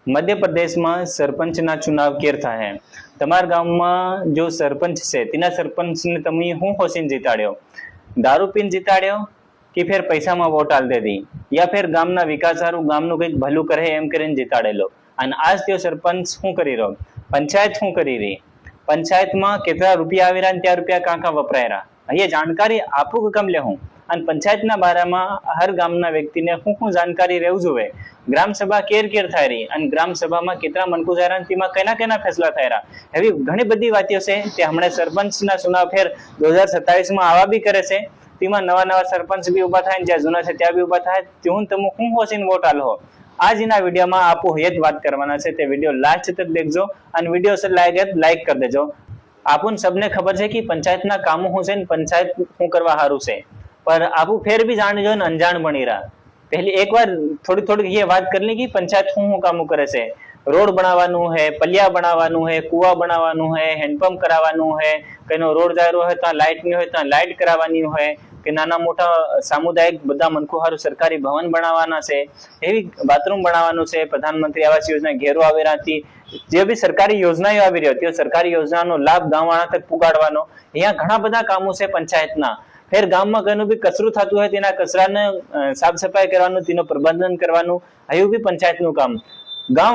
मध्य प्रदेश में सरपंच ना चुनाव केर थाय। तमार गाम में जो सरपंच है तेना सरपंच ने तमे हूँ होशीन जीताड्यो? दारू पीन जीताड्यो कि फिर पैसा में वोट आल दे दी, या फिर गामना विकास हारू गामनु कंईक भलू करे एम करीने जीताडेलो। अने आज त्यो सरपंच शुं करी रह्यो? पंचायत शुं करी रही? पंचायत में केटला रुपया आवी रह्या अने त्या रुपया कां कां वपराय रह्या, अहीं जानकारी आपू कम ले हूँ। अने पंचायतना बारामां हर गामना व्यक्तिने शुं जानकारी रहेवुं जोईए। ग्राम सभा केर केर थाय रही अने ग्राम सभा में केटला मनकू थाय रह्या अने तेमां केना फैसला थाय रह्या, एवी घणी बधी वातो छे ते हमणे सरपंचना चुनाव फेर 2027 में आवा बी करे छे। तेमां नवा नवा सरपंच बी उभा थाय, ज्यां जूना छे त्या बी उभा थाय। तेहुं तमे शुं होशीने वोट आलो? આજના વિડીયોમાં આપો એ જ વાત કરવાના છે, તે વિડીયો લાસ્ટ તક देखજો અને વિડીયો से લાઈક કરી દેજો। આપણ सबने खबर है कि पंचायतना कामों શું છે ને पंचायत શું કરવા હારું છે, पर आपू फेर भी जाणજો ને અંજાણ બની રહ્યા। पहले एक बार थोड़ी ये बात कर ली कि पंचायत શું કામો કરે છે। रोड बनावानुं है, पलिया बनावानुं है, कुआ बनावानुं है, हेन्डपंप करावानुं है, कईनो रोड जायरो है तो लाइट नहीं है तो लाइट करावानी है, कि नाना मोटा सामुदायिक बधा मनखो हारू सरकारी भवन बनावाना छे, एवी बाथरूम बनावानुं छे, प्रधानमंत्री आवास योजना घेरो आवी रही, जे भी सरकारी योजनाओ आवी रही होती सरकारी योजनानो लाभ गामवाळा तक पुगाडवानो। अहींया घणा बधा कामो छे पंचायतना। फेर गाम में कईनुं बी कचरो थतुं होय तेना कचराने साफ सफाई करवानुं, तेनो प्रबंधन करवानुं, हयुं बी पंचायतनुं काम। गाम